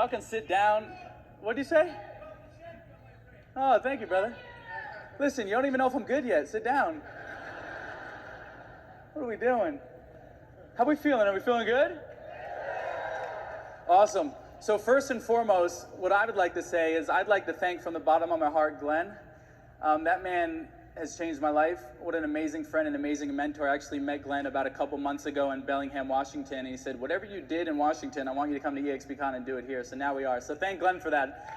y'all can sit down. What'd you say? Oh, thank you, brother. Listen, you don't even know if I'm good yet. Sit down. What are we doing? How we feeling? Are we feeling good? Awesome. So first and foremost, what I would like to say is I'd like to thank from the bottom of my heart, Glenn. That man has changed my life. What an amazing friend and amazing mentor. I actually met Glenn about a couple months ago in Bellingham, Washington, and he said, whatever you did in Washington, I want you to come to EXPCon and do it here. So now we are. So thank Glenn for that.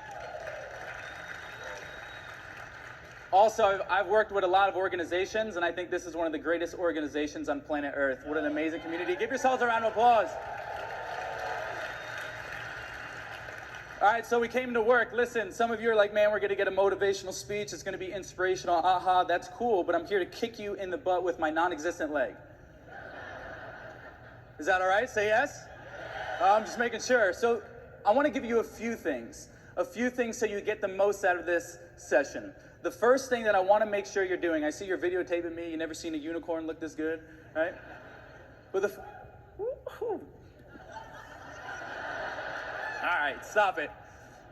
Also, I've worked with a lot of organizations, and I think this is one of the greatest organizations on planet Earth. What an amazing community. Give yourselves a round of applause. All right, so we came to work. Listen, some of you are like, man, we're going to get a motivational speech. It's going to be inspirational. Aha, that's cool, but I'm here to kick you in the butt with my non-existent leg. Is that all right? Say yes? I'm just making sure. So I want to give you a few things so you get the most out of this session. The first thing that I want to make sure you're doing, I see you're videotaping me. You never seen a unicorn look this good, right? But all right, stop it.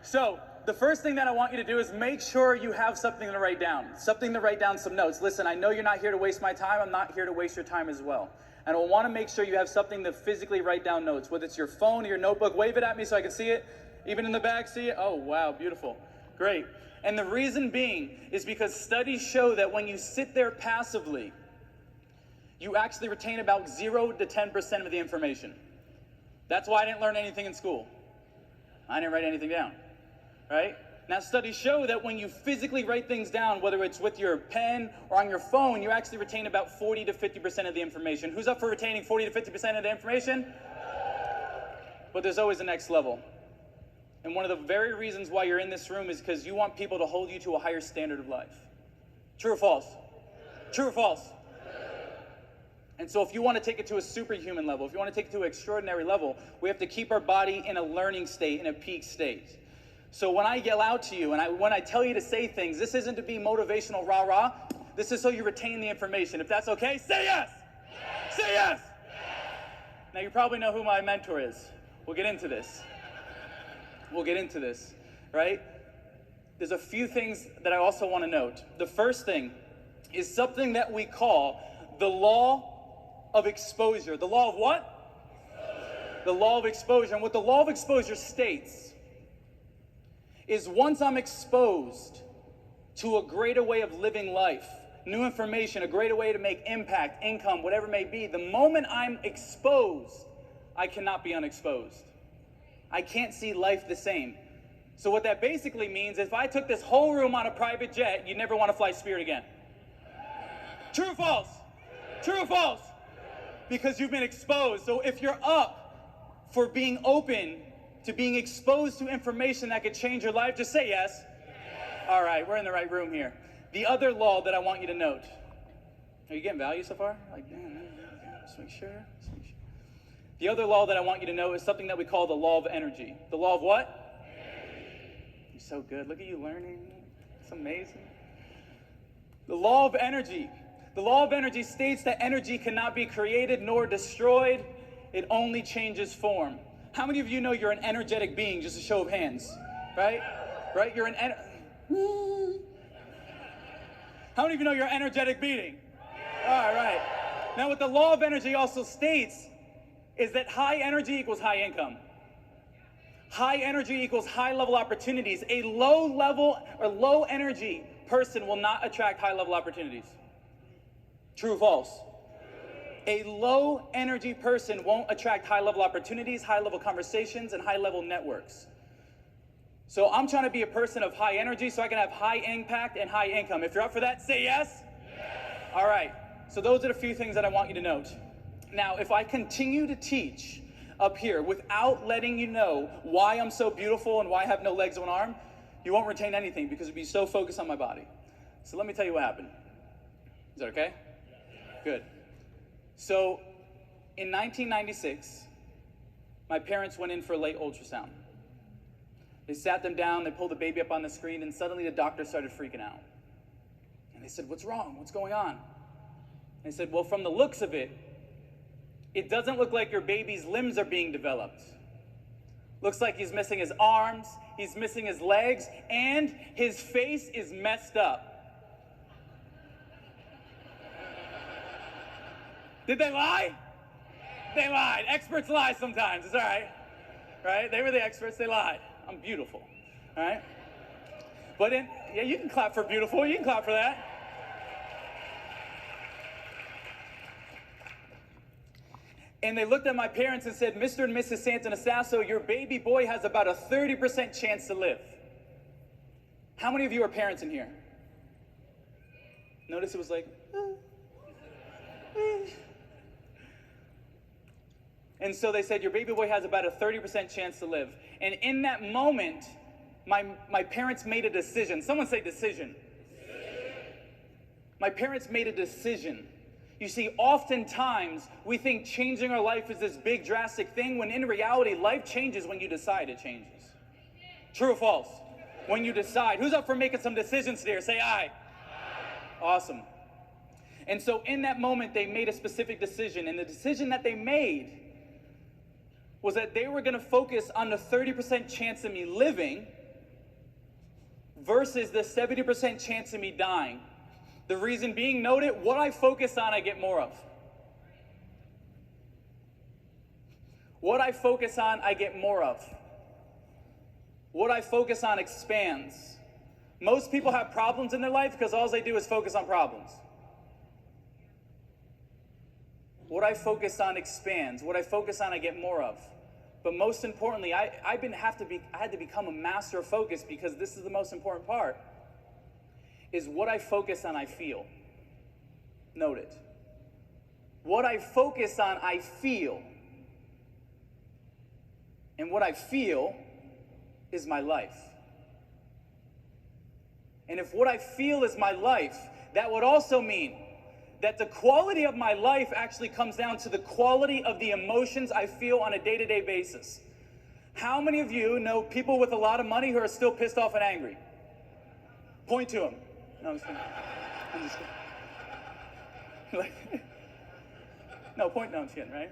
So the first thing that I want you to do is make sure you have something to write down, some notes. Listen, I know you're not here to waste my time. I'm not here to waste your time as well. And I want to make sure you have something to physically write down notes, whether it's your phone or your notebook. Wave it at me so I can see it. Even in the back, see it? Oh, wow, beautiful. Great. And the reason being is because studies show that when you sit there passively, you actually retain about 0 to 10% of the information. That's why I didn't learn anything in school. I didn't write anything down, right? Now, studies show that when you physically write things down, whether it's with your pen or on your phone, you actually retain about 40 to 50% of the information. Who's up for retaining 40 to 50% of the information? But there's always a next level. And one of the very reasons why you're in this room is because you want people to hold you to a higher standard of life. True or false? True or false? And so if you want to take it to a superhuman level, if you want to take it to an extraordinary level, we have to keep our body in a learning state, in a peak state. So when I yell out to you and when I tell you to say things, this isn't to be motivational rah-rah. This is so you retain the information. If that's okay, say yes! Yes! Say yes! Yes! Now you probably know who my mentor is. We'll get into this. Right? There's a few things that I also want to note. The first thing is something that we call the law of exposure. The law of what? Exposure. The law of exposure. And what the law of exposure states is once I'm exposed to a greater way of living life, new information, a greater way to make impact, income, whatever it may be, the moment I'm exposed, I cannot be unexposed. I can't see life the same. So what that basically means is if I took this whole room on a private jet, you'd never want to fly Spirit again. True or false? True or false? Because you've been exposed. So if you're up for being open to being exposed to information that could change your life, just say yes. Yes. All right, we're in the right room here. The other law that I want you to note. Are you getting value so far? Like, just make sure. The other law that I want you to know is something that we call the law of energy. The law of what? Energy. You're so good. Look at you learning. It's amazing. The law of energy. The law of energy states that energy cannot be created nor destroyed. It only changes form. How many of you know you're an energetic being? Just a show of hands. Right? Right? You're an How many of you know you're an energetic being? All right. Now what the law of energy also states is that high energy equals high income. High energy equals high level opportunities. A low level or low energy person will not attract high level opportunities. True or false? A low energy person won't attract high level opportunities, high level conversations, and high level networks. So I'm trying to be a person of high energy so I can have high impact and high income. If you're up for that, say yes. Yes. All right. So those are the few things that I want you to note. Now, if I continue to teach up here without letting you know why I'm so beautiful and why I have no legs or an arm, you won't retain anything because you'll be so focused on my body. So let me tell you what happened. Is that okay? Good. So in 1996, my parents went in for a late ultrasound. They sat them down, they pulled the baby up on the screen, and suddenly the doctor started freaking out. And they said, "What's wrong? What's going on?" And they said, "Well, from the looks of it, it doesn't look like your baby's limbs are being developed. Looks like he's missing his arms, he's missing his legs, and his face is messed up. Did they lie? They lied. Experts lie sometimes. It's all right. Right? They were the experts. They lied. I'm beautiful. All right? But yeah, you can clap for beautiful. You can clap for that. And they looked at my parents and said, Mr. and Mrs. Santanasasso, your baby boy has about a 30% chance to live. How many of you are parents in here? Notice it was like, And so they said, your baby boy has about a 30% chance to live. And in that moment, my parents made a decision. Someone say decision. My parents made a decision. You see, oftentimes we think changing our life is this big drastic thing, when in reality, life changes when you decide it changes. True or false? When you decide. Who's up for making some decisions here? Say aye. Awesome. And so in that moment, they made a specific decision. And the decision that they made was that they were going to focus on the 30% chance of me living versus the 70% chance of me dying. The reason being, noted, what I focus on, I get more of. What I focus on, I get more of. What I focus on expands. Most people have problems in their life because all they do is focus on problems. What I focus on expands. What I focus on, I get more of. But most importantly, I had to become a master of focus, because this is the most important part, is what I focus on, I feel. Note it. What I focus on, I feel. And what I feel is my life. And if what I feel is my life, that would also mean that the quality of my life actually comes down to the quality of the emotions I feel on a day-to-day basis. How many of you know people with a lot of money who are still pissed off and angry? Point to them. No, I'm just kidding. No, point, no, I'm just kidding, right?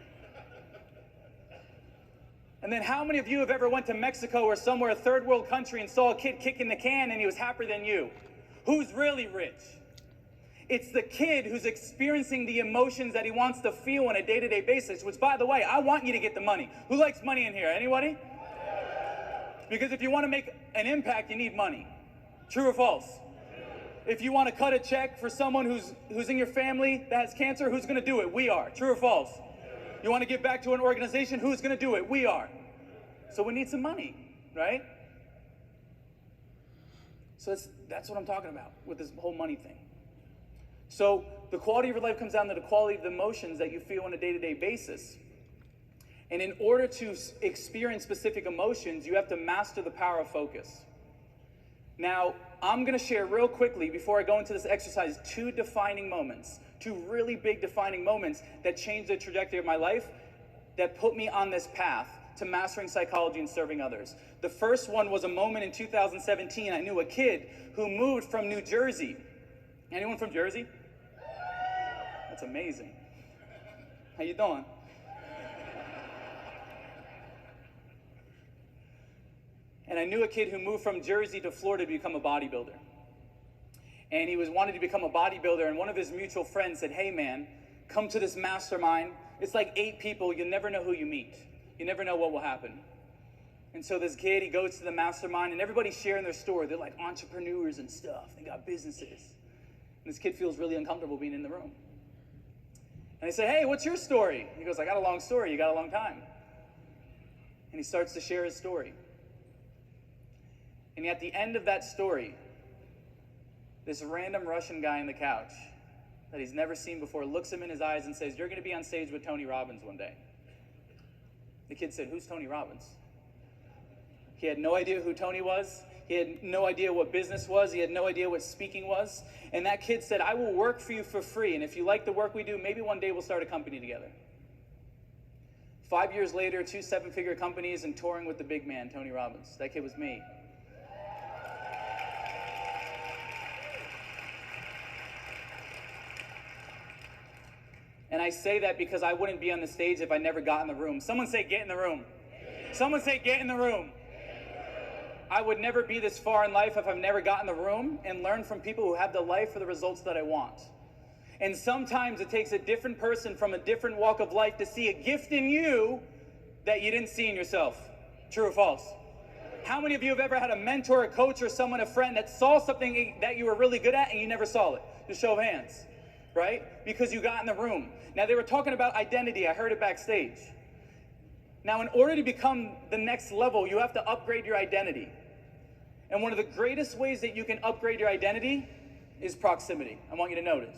And then how many of you have ever went to Mexico or somewhere, a third world country, and saw a kid kicking the can and he was happier than you? Who's really rich? It's the kid who's experiencing the emotions that he wants to feel on a day-to-day basis, which, by the way, I want you to get the money. Who likes money in here? Anybody? Because if you want to make an impact, you need money. True or false? If you want to cut a check for someone who's in your family that has cancer, who's going to do it? We are. True or false? You want to give back to an organization? Who's going to do it? We are. So we need some money, right? So that's what I'm talking about with this whole money thing. So the quality of your life comes down to the quality of the emotions that you feel on a day-to-day basis. And in order to experience specific emotions, you have to master the power of focus. Now, I'm going to share real quickly, before I go into this exercise, two really big defining moments that changed the trajectory of my life, that put me on this path to mastering psychology and serving others. The first one was a moment in 2017. I knew a kid who moved from New Jersey. Anyone from Jersey? That's amazing. How you doing? And I knew a kid who moved from Jersey to Florida to become a bodybuilder. And he wanted to become a bodybuilder, and one of his mutual friends said, hey man, come to this mastermind. It's like 8 people, you never know who you meet. You never know what will happen. And so this kid, he goes to the mastermind, and everybody's sharing their story. They're like entrepreneurs and stuff. They got businesses. And this kid feels really uncomfortable being in the room. And they say, hey, what's your story? He goes, I got a long story. You got a long time. And he starts to share his story. And at the end of that story, this random Russian guy on the couch that he's never seen before looks him in his eyes and says, you're going to be on stage with Tony Robbins one day. The kid said, who's Tony Robbins? He had no idea who Tony was. He had no idea what business was. He had no idea what speaking was. And that kid said, I will work for you for free. And if you like the work we do, maybe one day we'll start a company together. 5 years later, 2 7-figure companies and touring with the big man, Tony Robbins. That kid was me. And I say that because I wouldn't be on the stage if I never got in the room. Someone say, get in the room. Someone say, get in the room. I would never be this far in life if I've never got in the room and learned from people who have the life or the results that I want. And sometimes it takes a different person from a different walk of life to see a gift in you that you didn't see in yourself. True or false? How many of you have ever had a mentor, a coach, or someone, a friend that saw something that you were really good at and you never saw it? Just show of hands, right? Because you got in the room. Now, they were talking about identity. I heard it backstage. Now, in order to become the next level, you have to upgrade your identity. And one of the greatest ways that you can upgrade your identity is proximity. I want you to notice.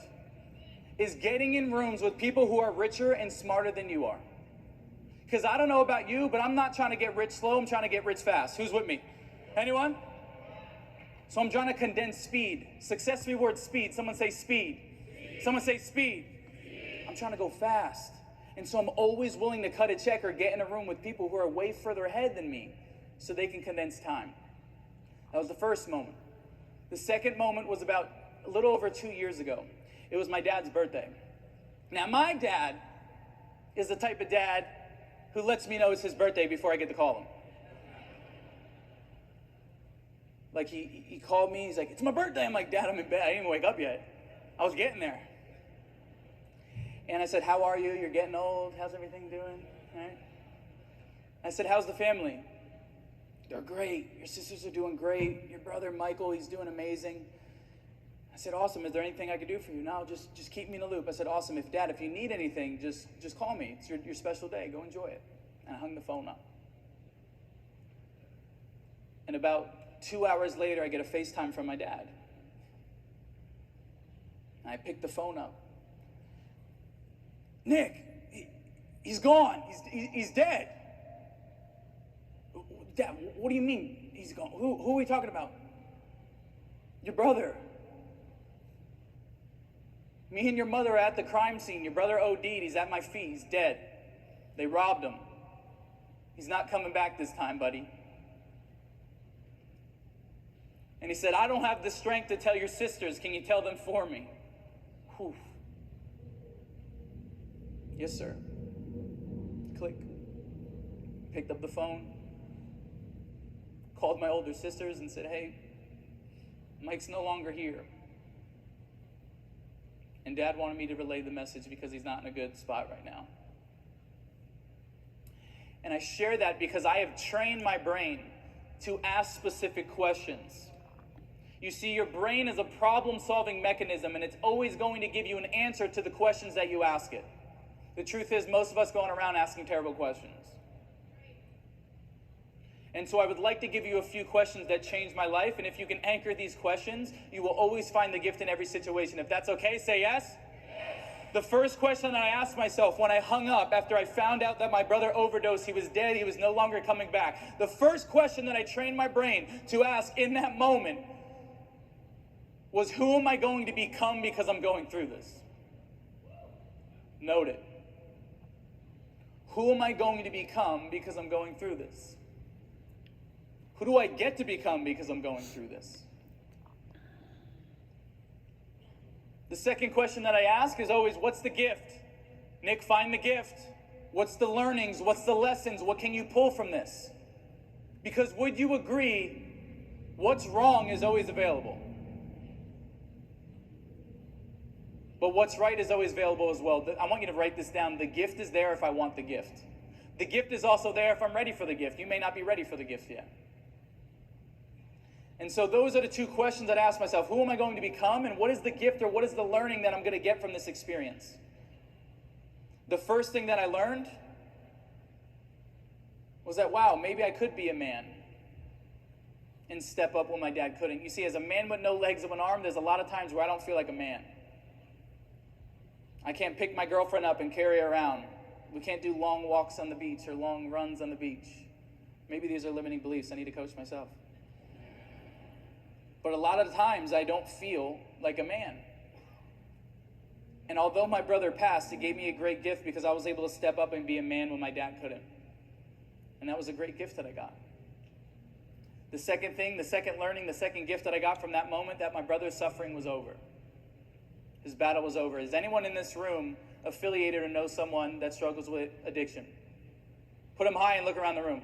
Is getting in rooms with people who are richer and smarter than you are. Because I don't know about you, but I'm not trying to get rich slow, I'm trying to get rich fast. Who's with me? Anyone? So I'm trying to condense speed. Success rewards speed. Someone say speed. Someone say speed. I'm trying to go fast. And so I'm always willing to cut a check or get in a room with people who are way further ahead than me so they can condense time. That was the first moment. The second moment was about a little over 2 years ago. It was my dad's birthday. Now, my dad is the type of dad who lets me know it's his birthday before I get to call him. Like, he called me, he's like, it's my birthday. I'm like, Dad, I'm in bed. I didn't even wake up yet. I was getting there. And I said, how are you? You're getting old. How's everything doing? Right? I said, how's the family? They're great. Your sisters are doing great. Your brother, Michael, he's doing amazing. I said, awesome. Is there anything I could do for you? No, just keep me in the loop. I said, awesome. Dad, if you need anything, just call me. It's your special day. Go enjoy it. And I hung the phone up. And about 2 hours later, I get a FaceTime from my dad. And I picked the phone up. Nick, he's gone. He's dead. Dad, what do you mean he's gone? Who are we talking about? Your brother. Me and your mother are at the crime scene. Your brother OD'd. He's at my feet. He's dead. They robbed him. He's not coming back this time, buddy. And he said, I don't have the strength to tell your sisters. Can you tell them for me? Whew. Yes, sir. Click. Picked up the phone. Called my older sisters and said, hey, Mike's no longer here. And Dad wanted me to relay the message because he's not in a good spot right now. And I share that because I have trained my brain to ask specific questions. You see, your brain is a problem-solving mechanism, and it's always going to give you an answer to the questions that you ask it. The truth is, most of us going around asking terrible questions. And so I would like to give you a few questions that changed my life, and if you can anchor these questions, you will always find the gift in every situation. If that's okay, say yes. The first question that I asked myself when I hung up after I found out that my brother overdosed, he was dead, he was no longer coming back. The first question that I trained my brain to ask in that moment was, who am I going to become because I'm going through this? Note it. Who am I going to become because I'm going through this? Who do I get to become because I'm going through this? The second question that I ask is always, what's the gift? Nick, find the gift. What's the learnings? What's the lessons? What can you pull from this? Because would you agree, what's wrong is always available. But what's right is always available as well. I want you to write this down. The gift is there if I want the gift. The gift is also there if I'm ready for the gift. You may not be ready for the gift yet. And so those are the two questions that I ask myself. Who am I going to become, and what is the gift or what is the learning that I'm going to get from this experience? The first thing that I learned was that, wow, maybe I could be a man and step up when my dad couldn't. You see, as a man with no legs of an arm, there's a lot of times where I don't feel like a man. I can't pick my girlfriend up and carry her around. We can't do long walks on the beach or long runs on the beach. Maybe these are limiting beliefs. I need to coach myself. But a lot of times I don't feel like a man. And although my brother passed, it gave me a great gift because I was able to step up and be a man when my dad couldn't. And that was a great gift that I got. The second thing, the second learning, the second gift that I got from that moment, that my brother's suffering was over. His battle was over. Is anyone in this room affiliated or know someone that struggles with addiction? Put them high and look around the room.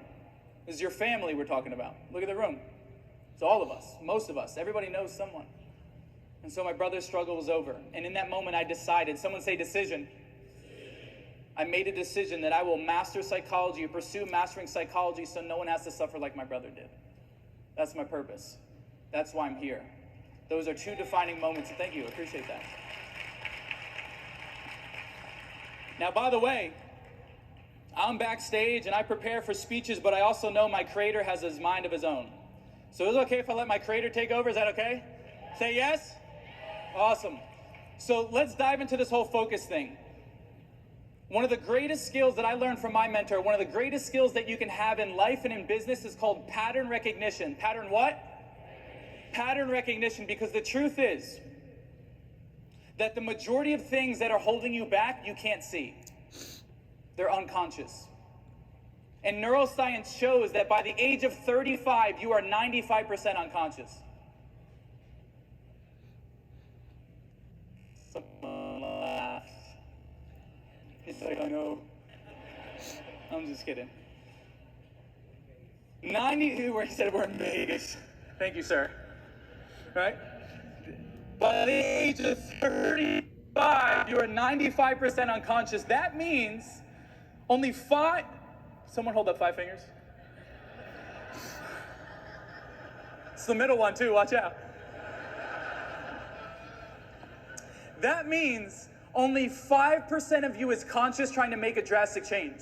This is your family we're talking about. Look at the room. It's all of us, most of us. Everybody knows someone. And so my brother's struggle was over. And in that moment, I decided, someone say decision. I made a decision that I will master psychology or pursue mastering psychology so no one has to suffer like my brother did. That's my purpose. That's why I'm here. Those are two defining moments. And thank you. I appreciate that. Now, by the way, I'm backstage and I prepare for speeches, but I also know my creator has his mind of his own. So is it okay if I let my creator take over? Is that okay? Say yes? Awesome. So let's dive into this whole focus thing. One of the greatest skills that I learned from my mentor, one of the greatest skills that you can have in life and in business is called pattern recognition. Pattern what? Pattern recognition, because the truth is that the majority of things that are holding you back, you can't see. They're unconscious. And neuroscience shows that by the age of 35, you are 95% unconscious. Someone laughed. He's like, I know. I'm just kidding. 90, where he said we're in Vegas. Thank you, sir. Right? By the age of 35, you are 95% unconscious. That means only 5, someone hold up 5 fingers. It's the middle one too, watch out. That means only 5% of you is conscious trying to make a drastic change.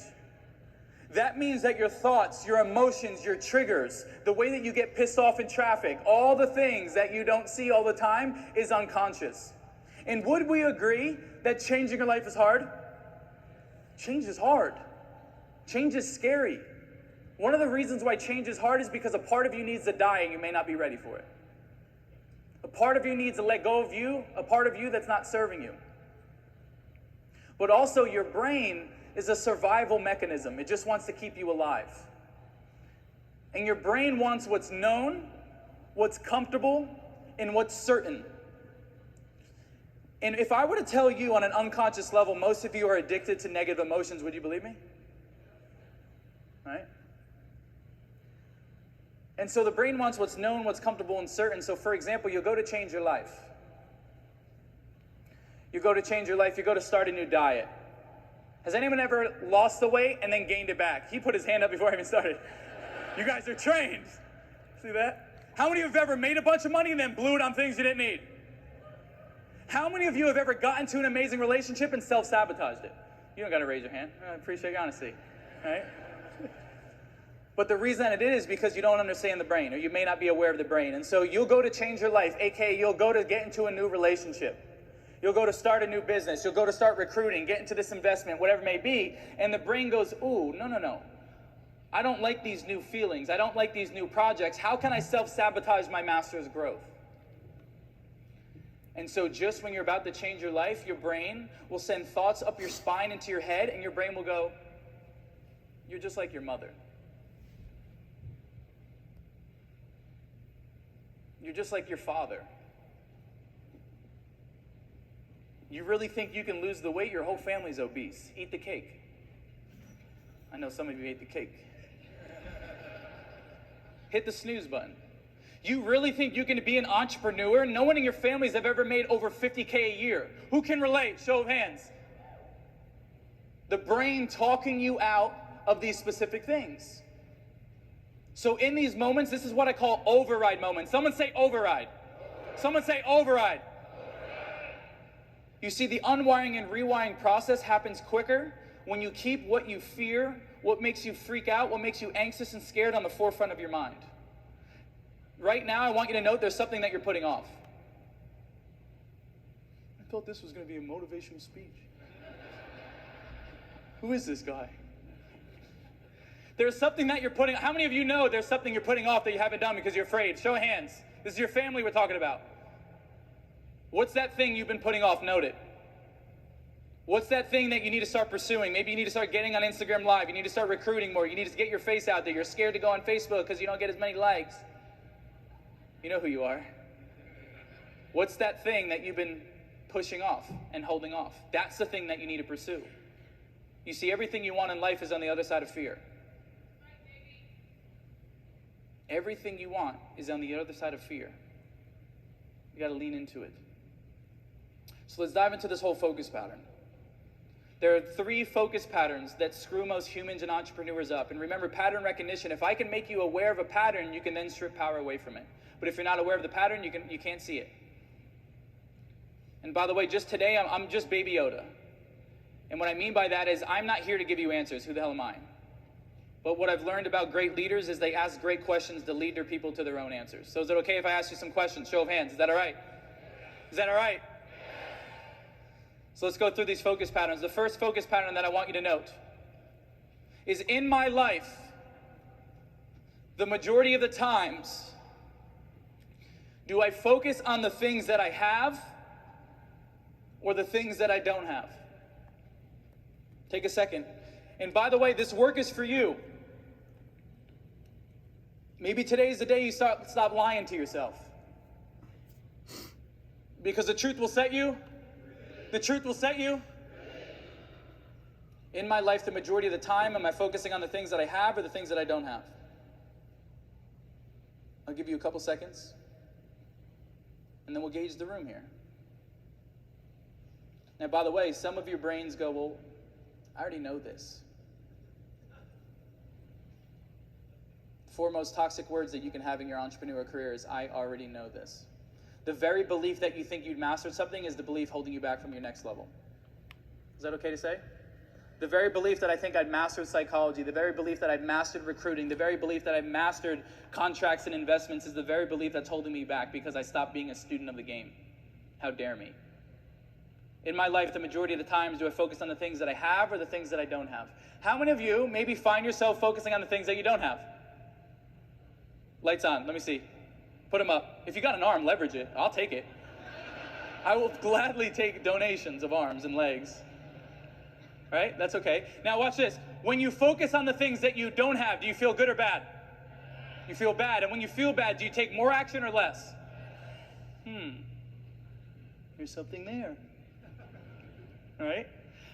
That means that your thoughts, your emotions, your triggers, the way that you get pissed off in traffic, all the things that you don't see all the time is unconscious. And would we agree that changing your life is hard? Change is hard. Change is scary. One of the reasons why change is hard is because a part of you needs to die and you may not be ready for it. A part of you needs to let go of you, a part of you that's not serving you. But also your brain is a survival mechanism. It just wants to keep you alive. And your brain wants what's known, what's comfortable, and what's certain. And if I were to tell you on an unconscious level, most of you are addicted to negative emotions, would you believe me? Right? And so the brain wants what's known, what's comfortable, and certain. So for example, you'll go to change your life. You go to change your life, you go to start a new diet. Has anyone ever lost the weight and then gained it back? He put his hand up before I even started. You guys are trained. See that? How many of you have ever made a bunch of money and then blew it on things you didn't need? How many of you have ever gotten to an amazing relationship and self-sabotaged it? You don't got to raise your hand. I appreciate your honesty. Right? But the reason it is because you don't understand the brain, or you may not be aware of the brain. And so you'll go to change your life, aka you'll go to get into a new relationship. You'll go to start a new business. You'll go to start recruiting, get into this investment, whatever it may be. And the brain goes, ooh, no. I don't like these new feelings. I don't like these new projects. How can I self-sabotage my master's growth? And so just when you're about to change your life, your brain will send thoughts up your spine into your head, and your brain will go, you're just like your mother. You're just like your father. You really think you can lose the weight? Your whole family's obese. Eat the cake. I know some of you ate the cake. Hit the snooze button. You really think you can be an entrepreneur? No one in your families have ever made over 50K a year. Who can relate? Show of hands. The brain talking you out of these specific things. So in these moments, this is what I call override moments. Someone say override. Someone say override. You see, the unwiring and rewiring process happens quicker when you keep what you fear, what makes you freak out, what makes you anxious and scared on the forefront of your mind. Right now, I want you to note there's something that you're putting off. I thought this was going to be a motivational speech. Who is this guy? There's something that you're putting, how many of you know there's something you're putting off that you haven't done because you're afraid? Show of hands. This is your family we're talking about. What's that thing you've been putting off? Note it. What's that thing that you need to start pursuing? Maybe you need to start getting on Instagram Live. You need to start recruiting more. You need to get your face out there. You're scared to go on Facebook because you don't get as many likes. You know who you are. What's that thing that you've been pushing off and holding off? That's the thing that you need to pursue. You see, everything you want in life is on the other side of fear. Everything you want is on the other side of fear. You got to lean into it. So let's dive into this whole focus pattern. There are 3 focus patterns that screw most humans and entrepreneurs up. And remember, pattern recognition, if I can make you aware of a pattern, you can then strip power away from it. But if you're not aware of the pattern, you can't see it. And by the way, just today, I'm just Baby Yoda. And what I mean by that is I'm not here to give you answers. Who the hell am I? But what I've learned about great leaders is they ask great questions to lead their people to their own answers. So is it okay if I ask you some questions? Show of hands. Is that all right? Is that all right? So let's go through these focus patterns. The first focus pattern that I want you to note is, in my life, the majority of the times, do I focus on the things that I have or the things that I don't have? Take a second. And by the way, this work is for you. Maybe today's the day you stop lying to yourself. Because the truth will set you. The truth will set you. In my life, the majority of the time, am I focusing on the things that I have or the things that I don't have? I'll give you a couple seconds. And then we'll gauge the room here. Now, by the way, some of your brains go, well, I already know this. 4 most toxic words that you can have in your entrepreneur career is, I already know this. The very belief that you think you'd mastered something is the belief holding you back from your next level. Is that okay to say? The very belief that I think I'd mastered psychology, the very belief that I've mastered recruiting, the very belief that I've mastered contracts and investments is the very belief that's holding me back because I stopped being a student of the game. How dare me? In my life, the majority of the times, do I focus on the things that I have or the things that I don't have? How many of you maybe find yourself focusing on the things that you don't have? Lights on, let me see. Put them up. If you got an arm, leverage it. I'll take it. I will gladly take donations of arms and legs. Right? That's okay. Now watch this. When you focus on the things that you don't have, do you feel good or bad? You feel bad. And when you feel bad, do you take more action or less? There's something there. All right?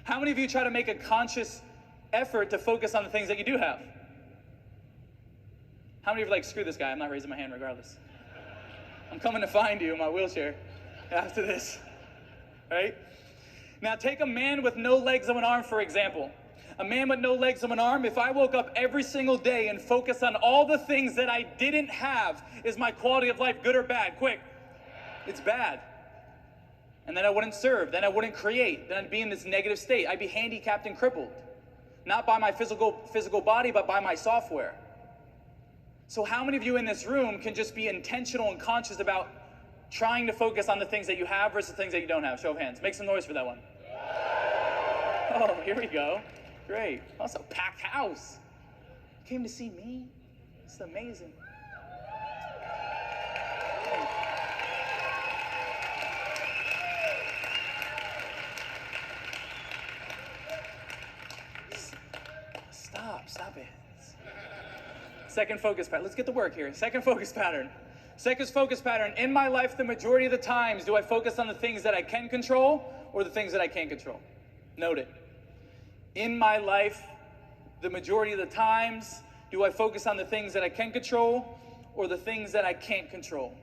How many of you try to make a conscious effort to focus on the things that you do have? How many of you are like, screw this guy, I'm not raising my hand regardless. I'm coming to find you in my wheelchair after this, right? Now take a man with no legs of an arm, for example. A man with no legs of an arm, if I woke up every single day and focused on all the things that I didn't have, is my quality of life good or bad? Quick. It's bad. And then I wouldn't serve, then I wouldn't create, then I'd be in this negative state. I'd be handicapped and crippled. Not by my physical body, but by my software. So how many of you in this room can just be intentional and conscious about trying to focus on the things that you have versus the things that you don't have? Show of hands. Make some noise for that one. Oh, here we go. Great. Also, packed house. Came to see me. It's amazing. Stop it. Second focus pattern. Let's get to work here. Second focus pattern. Second focus pattern. In my life, the majority of the times, do I focus on the things that I can control or the things that I can't control? Note it. In my life, the majority of the times, do I focus on the things that I can control or the things that I can't control?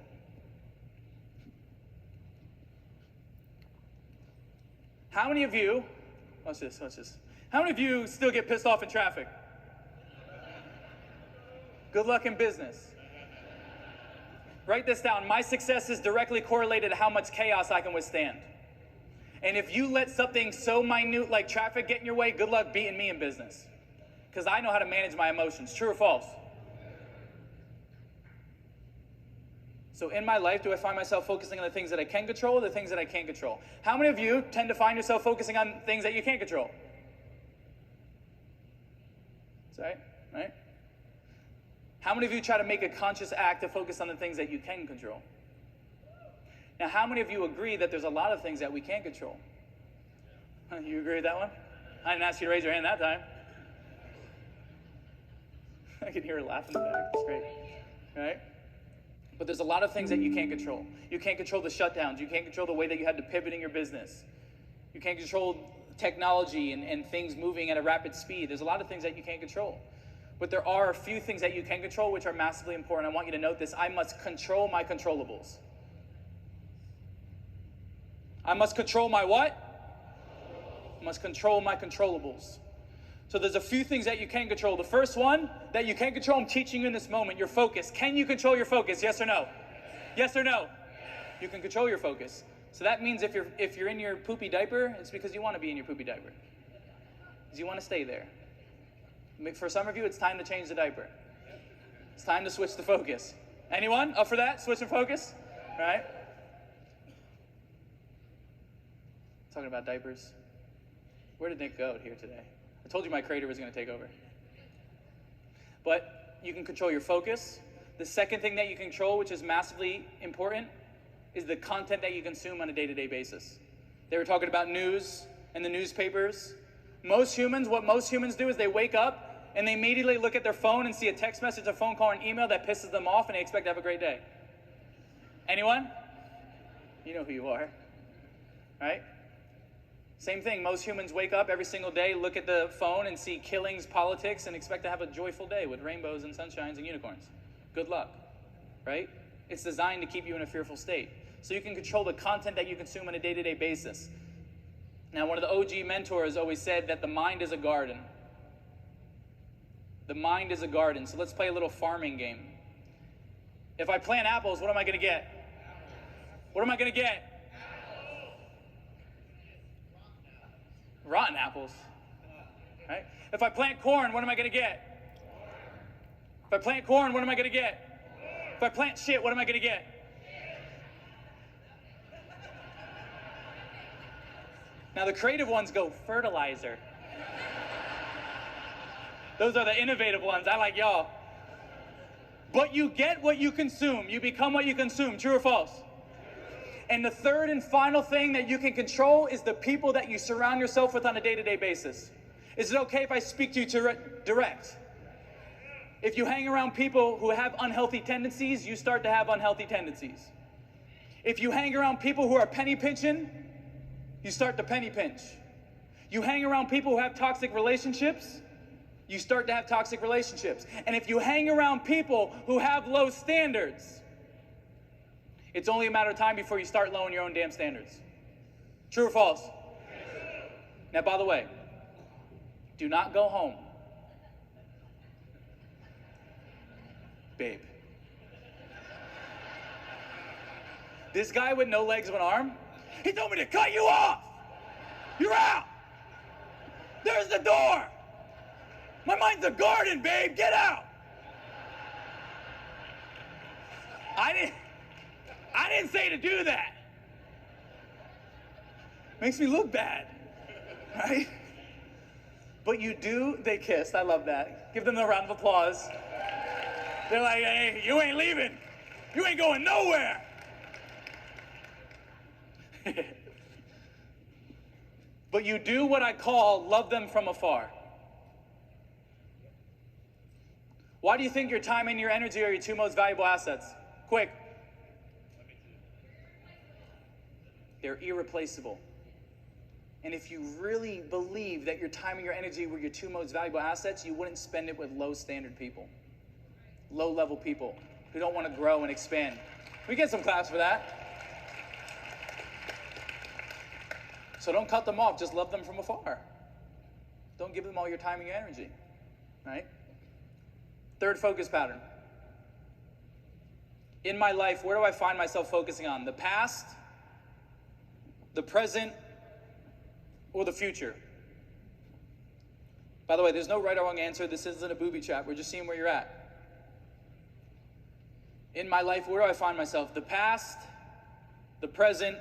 How many of you, watch this. How many of you still get pissed off in traffic? Good luck in business. Write this down. My success is directly correlated to how much chaos I can withstand. And if you let something so minute like traffic get in your way, good luck beating me in business. Because I know how to manage my emotions. True or false? So in my life, do I find myself focusing on the things that I can control or the things that I can't control? How many of you tend to find yourself focusing on things that you can't control? That's right? How many of you try to make a conscious act to focus on the things that you can control? Now, how many of you agree that there's a lot of things that we can't control? You agree with that one? I didn't ask you to raise your hand that time. I can hear her laughing in the back. It's great. Right? But there's a lot of things that you can't control. You can't control the shutdowns. You can't control the way that you had to pivot in your business. You can't control technology and things moving at a rapid speed. There's a lot of things that you can't control. But there are a few things that you can control which are massively important. I want you to note this. I must control my controllables. I must control my what? I must control my controllables. So there's a few things that you can control. The first one that you can control, I'm teaching you in this moment, your focus. Can you control your focus? Yes or no? Yes or no? You can control your focus. So that means if you're in your poopy diaper, it's because you want to be in your poopy diaper. Because you want to stay there. For some of you, it's time to change the diaper. It's time to switch the focus. Anyone up for that? Switching focus? All right. Talking about diapers. Where did Nick go here today? I told you my creator was going to take over. But you can control your focus. The second thing that you control, which is massively important, is the content that you consume on a day-to-day basis. They were talking about news and the newspapers. What most humans do is they wake up and they immediately look at their phone and see a text message, a phone call, or an email that pisses them off, and they expect to have a great day. Anyone? You know who you are, right? Same thing, most humans wake up every single day, look at the phone and see killings, politics, and expect to have a joyful day with rainbows and sunshines and unicorns. Good luck, right? It's designed to keep you in a fearful state. So you can control the content that you consume on a day-to-day basis. Now, one of the OG mentors always said that the mind is a garden. The mind is a garden. So let's play a little farming game. If I plant apples, what am I going to get? What am I going to get? Rotten apples. Right? If I plant corn, what am I going to get? If I plant corn, what am I going to get? If I plant shit, what am I going to get? Now the creative ones go fertilizer. Those are the innovative ones. I like y'all. But you get what you consume. You become what you consume. True or false? And the third and final thing that you can control is the people that you surround yourself with on a day-to-day basis. Is it okay if I speak to you direct? If you hang around people who have unhealthy tendencies, you start to have unhealthy tendencies. If you hang around people who are penny pinching, you start to penny pinch. You hang around people who have toxic relationships, you start to have toxic relationships. And if you hang around people who have low standards, it's only a matter of time before you start lowering your own damn standards. True or false? Now, by the way, do not go home. Babe. This guy with no legs, one arm, he told me to cut you off. You're out. There's the door. My mind's a garden, babe. Get out. I didn't say to do that. Makes me look bad, right? But you do, they kissed. I love that. Give them a round of applause. They're like, hey, you ain't leaving. You ain't going nowhere. But you do what I call love them from afar. Why do you think your time and your energy are your two most valuable assets? Quick. They're irreplaceable. And if you really believe that your time and your energy were your two most valuable assets, you wouldn't spend it with low standard people, low level people who don't want to grow and expand. We get some claps for that. So don't cut them off, just love them from afar. Don't give them all your time and your energy, right? Third focus pattern. In my life, where do I find myself focusing on? The past, the present, or the future? By the way, there's no right or wrong answer. This isn't a booby trap. We're just seeing where you're at. In my life, where do I find myself? The past, the present,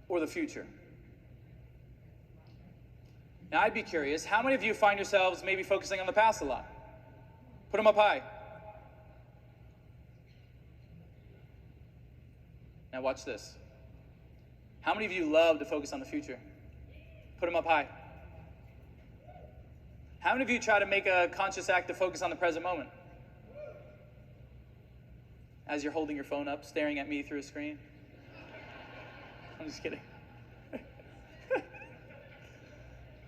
or the future? Now, I'd be curious, how many of you find yourselves maybe focusing on the past a lot? Put them up high. Now watch this. How many of you love to focus on the future? Put them up high. How many of you try to make a conscious act to focus on the present moment? As you're holding your phone up, staring at me through a screen? I'm just kidding.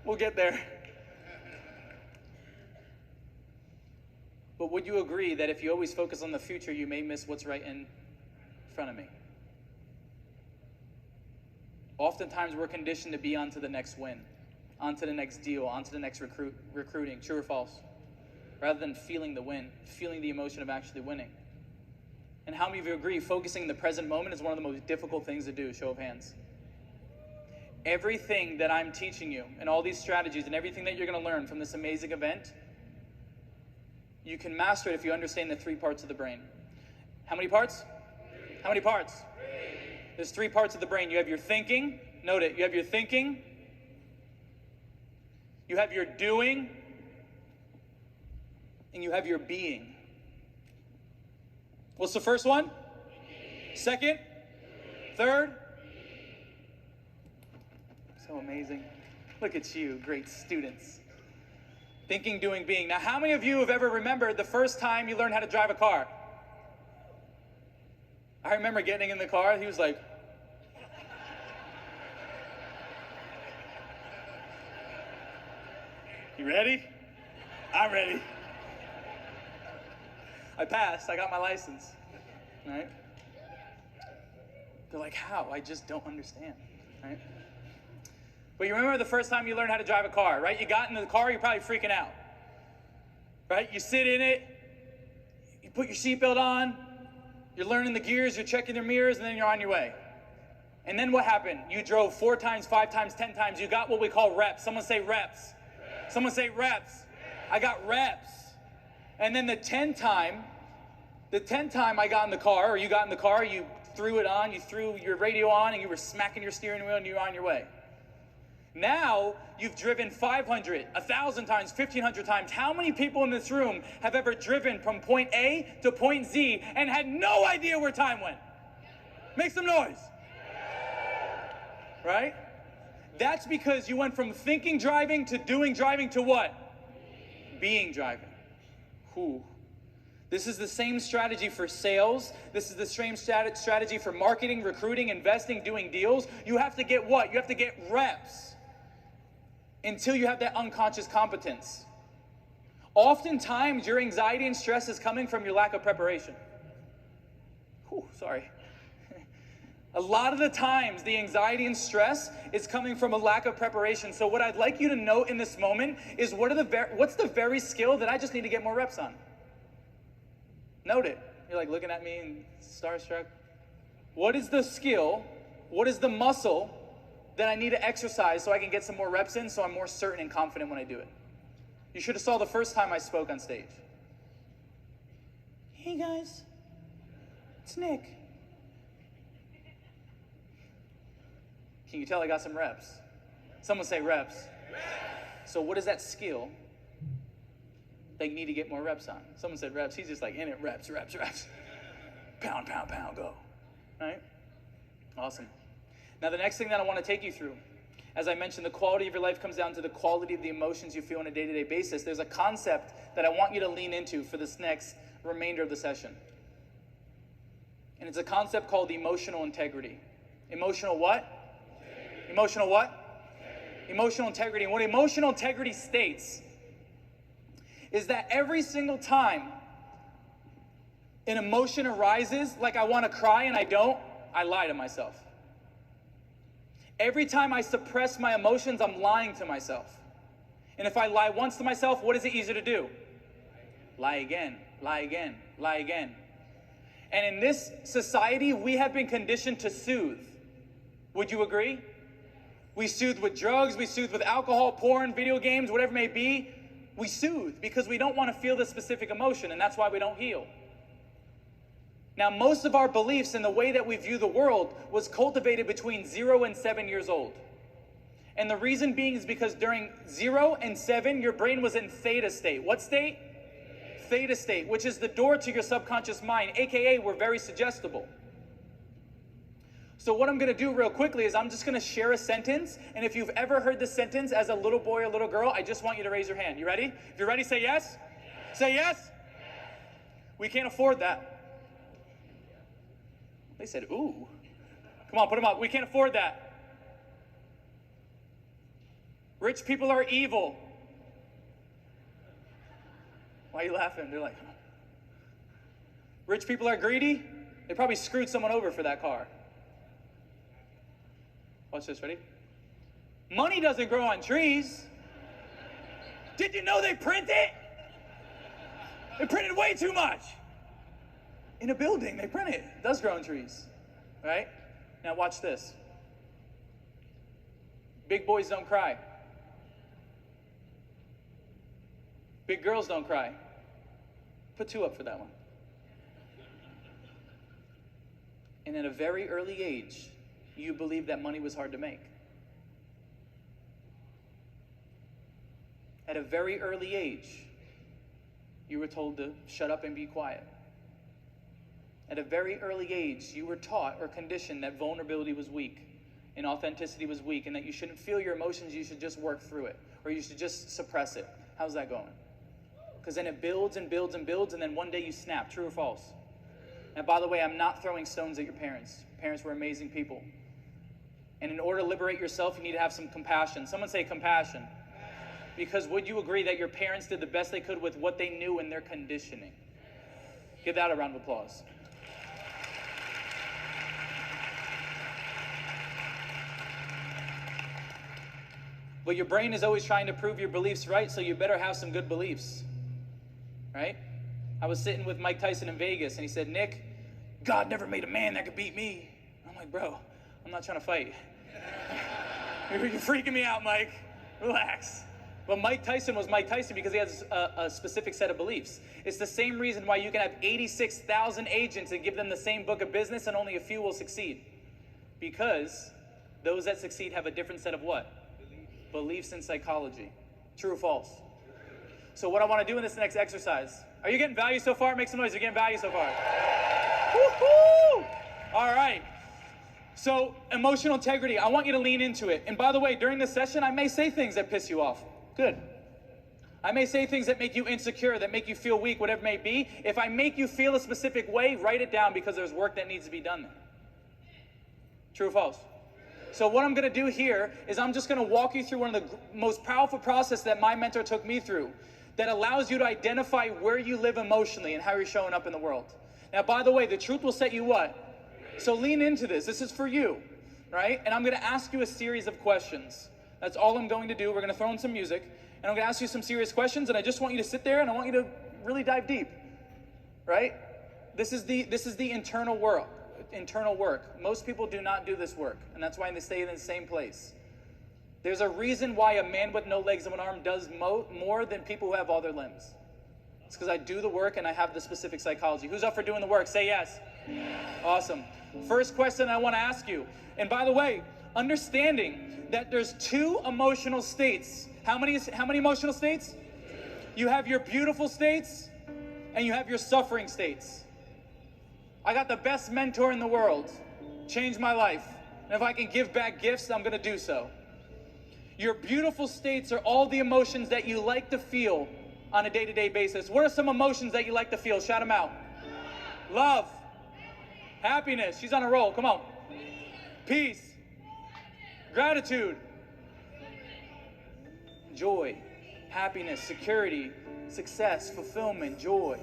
We'll get there. But would you agree that if you always focus on the future, you may miss what's right in front of me? Oftentimes we're conditioned to be on to the next win, on to the next deal, on to the next recruiting. True or false? Rather than feeling the win, feeling the emotion of actually winning. And how many of you agree focusing in the present moment is one of the most difficult things to do? Show of hands. Everything that I'm teaching you and all these strategies and everything that you're going to learn from this amazing event, you can master it if you understand the 3 parts of the brain. How many parts? How many parts? There's 3 parts of the brain. You have your thinking. Note it. You have your thinking. You have your doing. And you have your being. What's the first one? Second? Third? So amazing. Look at you, great students. Thinking, doing, being. Now, how many of you have ever remembered the first time you learned how to drive a car? I remember getting in the car, he was like, "You ready?" "I'm ready." I passed, I got my license, right? They're like, "How?" I just don't understand, right? But you remember the first time you learned how to drive a car, right? You got in the car, you're probably freaking out, right? You sit in it, you put your seatbelt on, you're learning the gears, you're checking the mirrors, and then you're on your way. And then what happened? You drove 4 times, 5 times, 10 times. You got what we call reps. Someone say reps. Someone say reps. I got reps. And then the 10th time I got in the car, or you got in the car, you threw it on, you threw your radio on, and you were smacking your steering wheel, and you were on your way. Now, you've driven 500, 1,000 times, 1,500 times. How many people in this room have ever driven from point A to point Z and had no idea where time went? Make some noise. Right? That's because you went from thinking driving to doing driving to what? Being driving. Whew. This is the same strategy for sales. This is the same strategy for marketing, recruiting, investing, doing deals. You have to get what? You have to get reps until you have that unconscious competence. Oftentimes, your anxiety and stress is coming from your lack of preparation. Whew, sorry. A lot of the times, the anxiety and stress is coming from a lack of preparation. So what I'd like you to note in this moment is what's the very skill that I just need to get more reps on? Note it. You're like looking at me and starstruck. What is the skill? What is the muscle that I need to exercise so I can get some more reps in so I'm more certain and confident when I do it? You should have saw the first time I spoke on stage. "Hey guys, it's Nick." Can you tell I got some reps? Someone say reps. So what is that skill that you need to get more reps on? Someone said reps. He's just like in it, reps, reps, reps. Pound, pound, pound, go. Right? Awesome. Now the next thing that I want to take you through, as I mentioned, the quality of your life comes down to the quality of the emotions you feel on a day-to-day basis. There's a concept that I want you to lean into for this next remainder of the session. And it's a concept called emotional integrity. Emotional what? Emotional what? Emotional integrity. And what emotional integrity states is that every single time an emotion arises, like I want to cry and I don't, I lie to myself. Every time I suppress my emotions, I'm lying to myself. And if I lie once to myself, what is it easier to do? Lie again, lie again, lie again. And in this society, we have been conditioned to soothe. Would you agree? We soothe with drugs, we soothe with alcohol, porn, video games, whatever it may be. We soothe because we don't want to feel the specific emotion, and that's why we don't heal. Now, most of our beliefs and the way that we view the world was cultivated between 0 and 7 years old. And the reason being is because during 0 and 7, your brain was in theta state. What state? Theta state, which is the door to your subconscious mind, aka we're very suggestible. So what I'm going to do real quickly is I'm just going to share a sentence, and if you've ever heard this sentence as a little boy or little girl, I just want you to raise your hand. You ready? If you're ready, say yes. Yes. Say yes. Yes. We can't afford that. They said, ooh. Come on, put them up. We can't afford that. Rich people are evil. Why are you laughing? They're like, Rich people are greedy. They probably screwed someone over for that car. Watch this, ready? Money doesn't grow on trees. Did you know they print it? They printed way too much. In a building, they print it. It does grow on trees, right? Now watch this. Big boys don't cry. Big girls don't cry. Put 2 up for that one. And at a very early age, you believed that money was hard to make. At a very early age, you were told to shut up and be quiet. At a very early age, you were taught or conditioned that vulnerability was weak and authenticity was weak, and that you shouldn't feel your emotions, you should just work through it, or you should just suppress it. How's that going? Because then it builds and builds and builds, and then one day you snap. True or false? And by the way, I'm not throwing stones at your parents. Parents were amazing people. And in order to liberate yourself, you need to have some compassion. Someone say compassion. Because would you agree that your parents did the best they could with what they knew in their conditioning? Give that a round of applause. But your brain is always trying to prove your beliefs right, so you better have some good beliefs, right? I was sitting with Mike Tyson in Vegas, and he said, Nick, God never made a man that could beat me. I'm like, bro, I'm not trying to fight. You're freaking me out, Mike. Relax. But Mike Tyson was Mike Tyson because he has a specific set of beliefs. It's the same reason why you can have 86,000 agents and give them the same book of business and only a few will succeed. Because those that succeed have a different set of what? Beliefs in psychology. True or false? So what I want to do in this next exercise, are you getting value so far? Make some noise. You're getting value so far. Woo-hoo! All right. So emotional integrity, I want you to lean into it. And by the way, during this session, I may say things that piss you off. Good. I may say things that make you insecure, that make you feel weak, whatever it may be. If I make you feel a specific way, write it down because there's work that needs to be done there. True or false? So what I'm going to do here is I'm just going to walk you through one of the most powerful processes that my mentor took me through that allows you to identify where you live emotionally and how you're showing up in the world. Now, by the way, the truth will set you what? So lean into this. This is for you, right? And I'm going to ask you a series of questions. That's all I'm going to do. We're going to throw in some music, and I'm going to ask you some serious questions, and I just want you to sit there, and I want you to really dive deep, right? This is the internal work. Most people do not do this work, and that's why they stay in the same place. There's a reason why a man with no legs and one arm does more than people who have all their limbs. It's because I do the work and I have the specific psychology. Who's up for doing the work? Say yes. Awesome. First question I want to ask you, and by the way, understanding that there's 2 emotional states. How many emotional states? You have your beautiful states and you have your suffering states. I got the best mentor in the world. Changed my life. And if I can give back gifts, I'm going to do so. Your beautiful states are all the emotions that you like to feel on a day-to-day basis. What are some emotions that you like to feel? Shout them out. Love. Happiness. She's on a roll. Come on. Peace. Gratitude. Joy. Happiness. Security. Success. Fulfillment. Joy.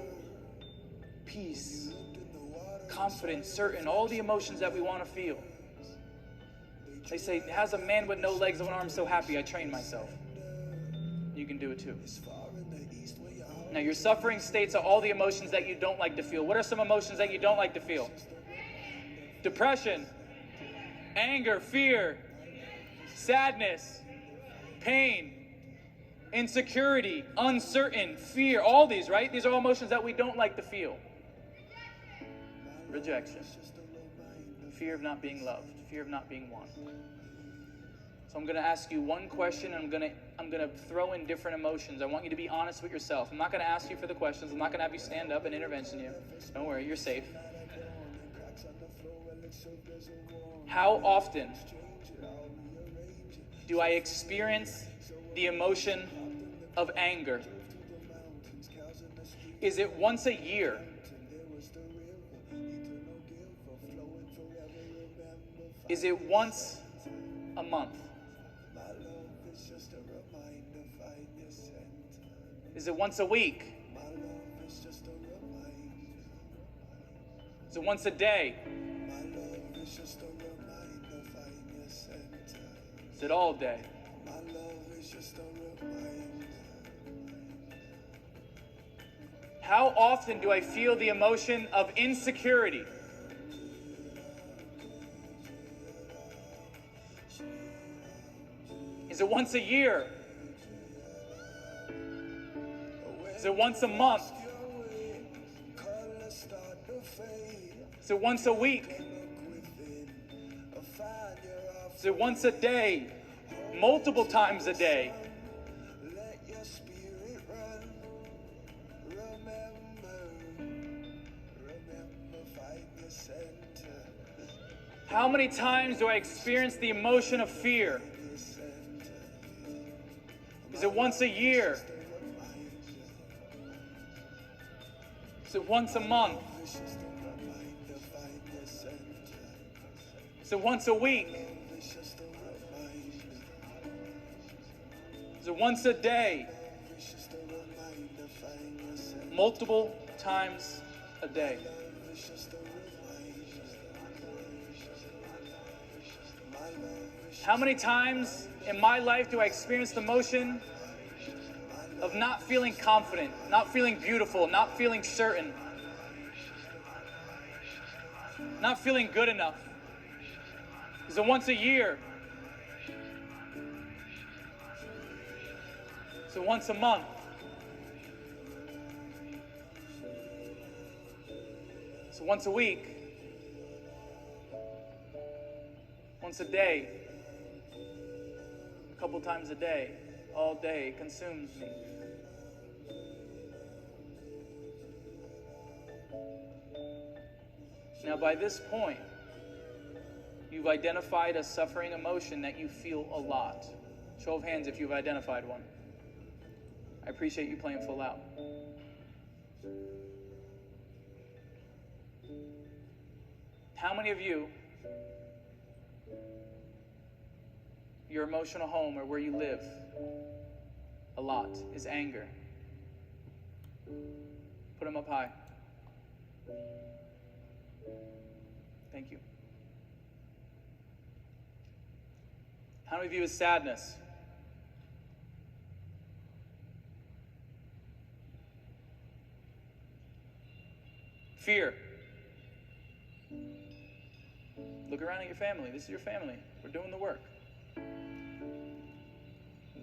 Peace. Confidence. Certain. All the emotions that we want to feel. They say, how's a man with no legs and one arm so happy? I trained myself. You can do it too. Now, your suffering states are all the emotions that you don't like to feel. What are some emotions that you don't like to feel? Depression, anger, fear, sadness, pain, insecurity, uncertain, fear, all these, right? These are all emotions that we don't like to feel. Rejection, fear of not being loved, fear of not being wanted. So I'm going to ask you one question, and I'm going to throw in different emotions. I want you to be honest with yourself. I'm not going to ask you for the questions. I'm not going to have you stand up and intervention you. Don't worry, you're safe. How often do I experience the emotion of anger? Is it once a year? Is it once a month? Is it once a week? Is it once a day? Is it all day? How often do I feel the emotion of insecurity? Is it once a year? Is it once a month? Is it once a week? Is it once a day? Multiple times a day? How many times do I experience the emotion of fear? Is it once a year? Is it once a month? Is it once a week? Is it once a day? Multiple times a day. How many times in my life do I experience the emotion of not feeling confident, not feeling beautiful, not feeling certain, not feeling good enough? Is it once a year? Is it once a month? Is it once a week? Once a day? A couple times a day? All day? It consumes me. Now, by this point, you've identified a suffering emotion that you feel a lot. Show of hands if you've identified one. I appreciate you playing full out. How many of you, your emotional home or where you live a lot is anger? Put them up high. Thank you. How many of you is sadness? Fear. Look around at your family. This is your family. We're doing the work.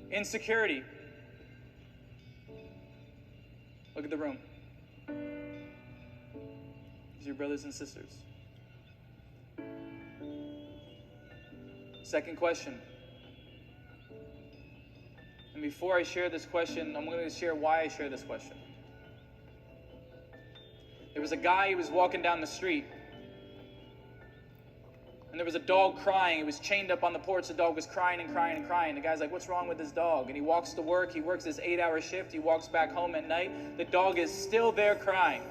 Insecurity. Look at the room. These are your brothers and sisters. Second question. And before I share this question, I'm going to share why I share this question. There was a guy, he was walking down the street, and there was a dog crying. He was chained up on the porch. The dog was crying and crying and crying. The guy's like, what's wrong with this dog? And he walks to work. He works his 8-hour shift. He walks back home at night. The dog is still there crying.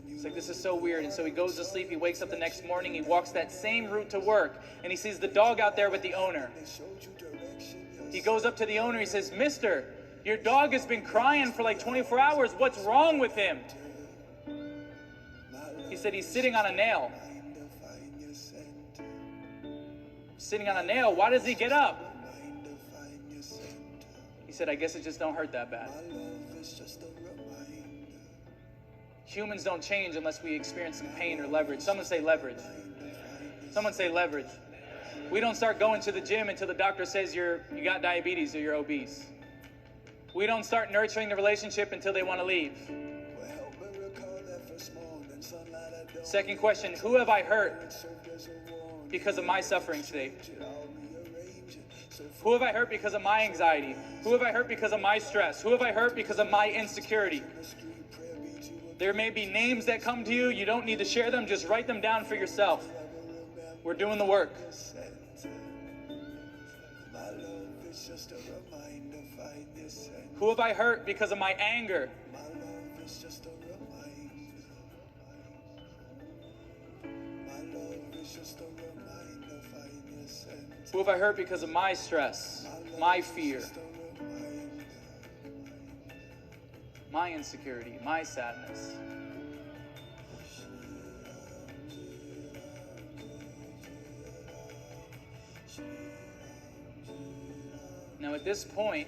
He's like, this is so weird. And so he goes to sleep. He wakes up the next morning. He walks that same route to work, and he sees the dog out there with the owner. He goes up to the owner. He says, Mister, your dog has been crying for like 24 hours. What's wrong with him? He said, he's sitting on a nail. Sitting on a nail. Why does he get up? He said, I guess it just don't hurt that bad. Humans don't change unless we experience some pain or leverage. Someone say leverage. Someone say leverage. We don't start going to the gym until the doctor says you got diabetes or you're obese. We don't start nurturing the relationship until they want to leave. Second question, who have I hurt because of my suffering state? Who have I hurt because of my anxiety? Who have I hurt because of my stress? Who have I hurt because of my insecurity? There may be names that come to you. You don't need to share them. Just write them down for yourself. We're doing the work. Who have I hurt because of my anger? Who have I hurt because of my stress, my fear, my insecurity, my sadness? Now at this point,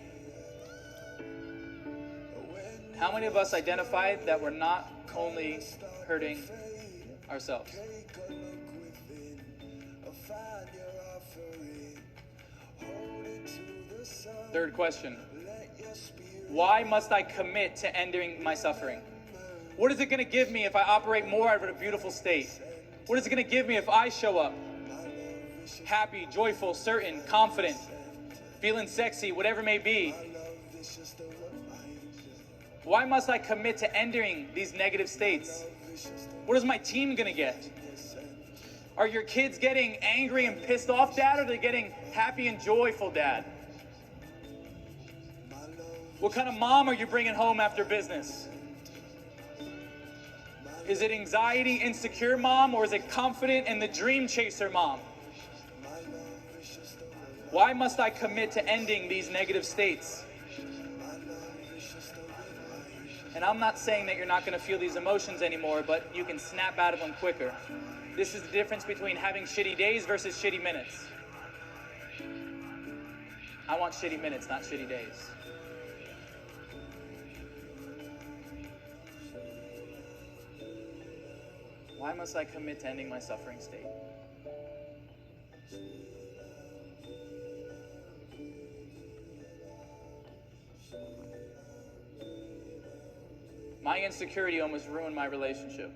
how many of us identified that we're not only hurting ourselves? Third question. Why must I commit to ending my suffering? What is it going to give me if I operate more out of a beautiful state? What is it going to give me if I show up happy, joyful, certain, confident, feeling sexy, whatever it may be? Why must I commit to ending these negative states? What is my team going to get? Are your kids getting angry and pissed off, Dad, or are they getting happy and joyful, Dad? What kind of mom are you bringing home after business? Is it anxiety, insecure mom, or is it confident and the dream chaser mom? Why must I commit to ending these negative states? And I'm not saying that you're not going to feel these emotions anymore, but you can snap out of them quicker. This is the difference between having shitty days versus shitty minutes. I want shitty minutes, not shitty days. Why must I commit to ending my suffering state? My insecurity almost ruined my relationship.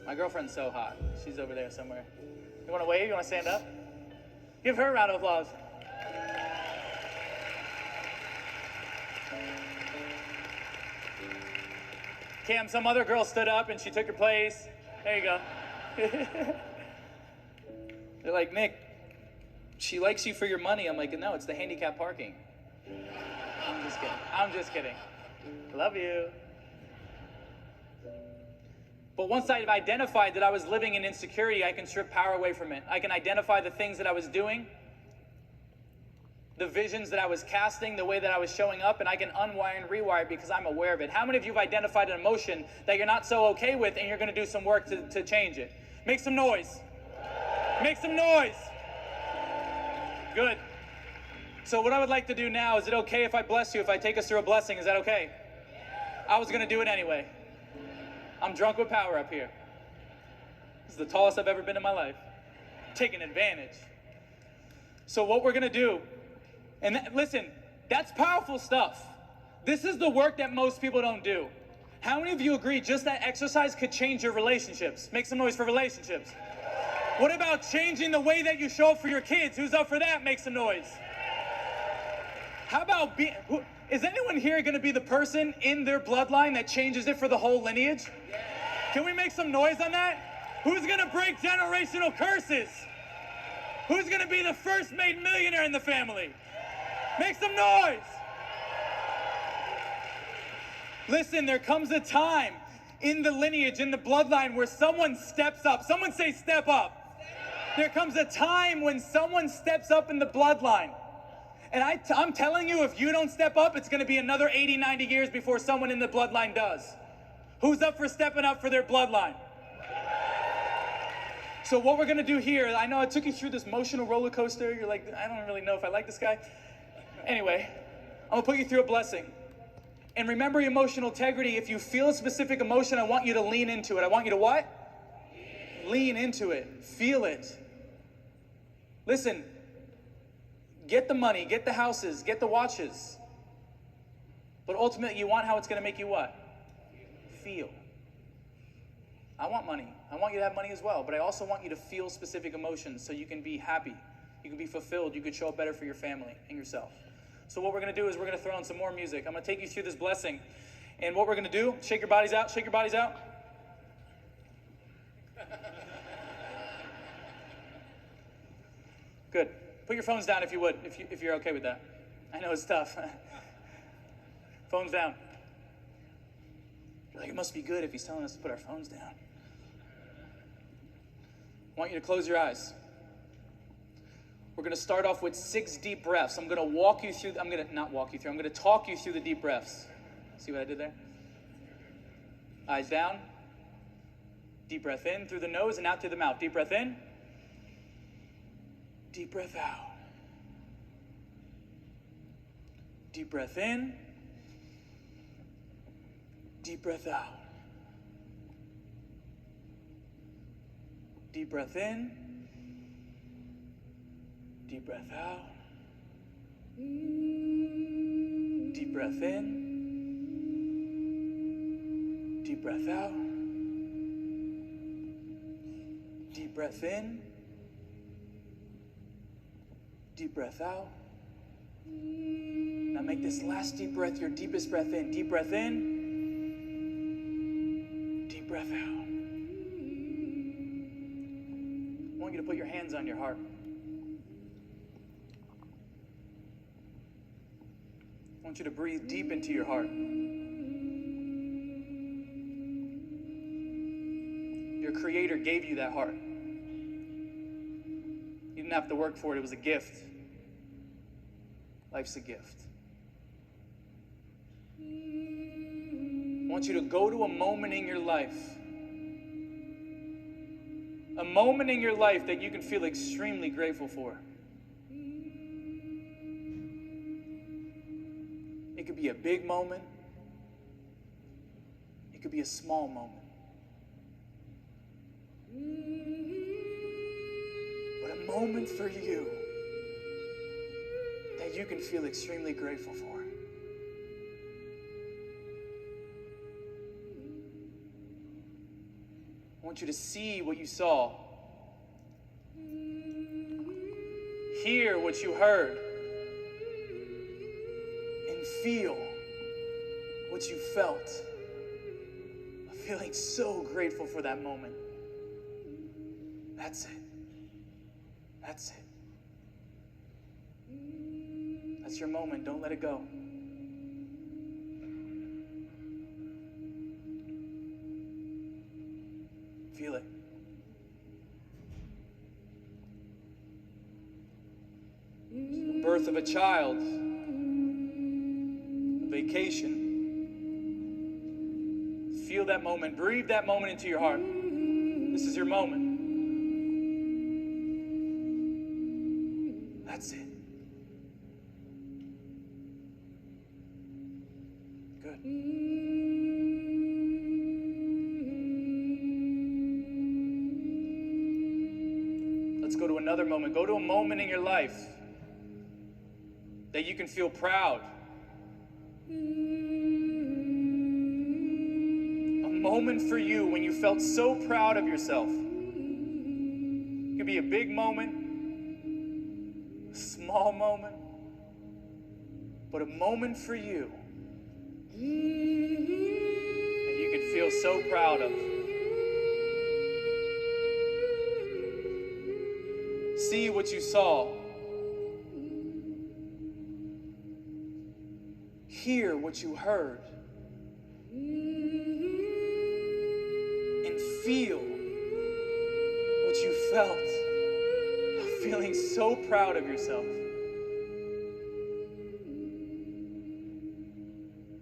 My girlfriend's so hot. She's over there somewhere. You want to wave? You want to stand up? Give her a round of applause. Cam, some other girl stood up and she took your place. There you go. They're like, Nick, she likes you for your money. I'm like, no, it's the handicap parking. I'm just kidding. I'm just kidding. Love you. But once I've identified that I was living in insecurity, I can strip power away from it. I can identify the things that I was doing, the visions that I was casting, the way that I was showing up, and I can unwire and rewire because I'm aware of it. How many of you have identified an emotion that you're not so okay with and you're going to do some work to change it? Make some noise. Make some noise. Good. So what I would like to do now, is it okay if I bless you, if I take us through a blessing? Is that okay? I was going to do it anyway. I'm drunk with power up here. This is the tallest I've ever been in my life. Taking advantage. So what we're going to do, and listen, that's powerful stuff. This is the work that most people don't do. How many of you agree just that exercise could change your relationships? Make some noise for relationships. What about changing the way that you show up for your kids? Who's up for that? Make some noise. How about is anyone here going to be the person in their bloodline that changes it for the whole lineage? Can we make some noise on that? Who's going to break generational curses? Who's going to be the first made millionaire in the family? Make some noise. Listen, there comes a time in the lineage, in the bloodline, where someone steps up. Someone say step up. There comes a time when someone steps up in the bloodline. And I'm telling you, if you don't step up, it's going to be another 80, 90 years before someone in the bloodline does. Who's up for stepping up for their bloodline? So what we're going to do here, I know I took you through this emotional roller coaster. You're like, I don't really know if I like this guy. Anyway, I'm going to put you through a blessing. And remember emotional integrity. If you feel a specific emotion, I want you to lean into it. I want you to what? Lean into it. Feel it. Listen. Get the money, get the houses, get the watches. But ultimately, you want how it's going to make you what? Feel. I want money. I want you to have money as well. But I also want you to feel specific emotions so you can be happy. You can be fulfilled. You can show up better for your family and yourself. So what we're going to do is we're going to throw in some more music. I'm going to take you through this blessing. And what we're going to do, shake your bodies out, shake your bodies out. Good. Put your phones down if you would, if you're okay with that. I know it's tough. Phones down. You're like, it must be good if he's telling us to put our phones down. I want you to close your eyes. We're going to start off with 6 deep breaths. I'm going to talk you through the deep breaths. See what I did there? Eyes down. Deep breath in through the nose and out through the mouth. Deep breath in. Deep breath out. Deep breath in. Deep breath out. Deep breath in. Deep breath out. Deep breath in. Deep breath out. Deep breath in. Deep breath out. Now make this last deep breath your deepest breath in. Deep breath in. Deep breath out. I want you to put your hands on your heart. I want you to breathe deep into your heart. Your Creator gave you that heart. You didn't have to work for it. It was a gift. Life's a gift. I want you to go to a moment in your life. A moment in your life that you can feel extremely grateful for. It could be a big moment. It could be a small moment. But a moment for you that you can feel extremely grateful for. I want you to see what you saw. Hear what you heard. And feel what you felt. Feeling so grateful for that moment. That's it. That's it. That's your moment. Don't let it go. Feel it. The birth of a child. A vacation. Feel that moment. Breathe that moment into your heart. This is your moment. That's it. Good. Let's go to another moment. Go to a moment in your life that you can feel proud. A moment for you when you felt so proud of yourself. It could be a big moment, a small moment, but a moment for you that you can feel so proud of. See what you saw. Hear what you heard. And feel what you felt. Feeling so proud of yourself.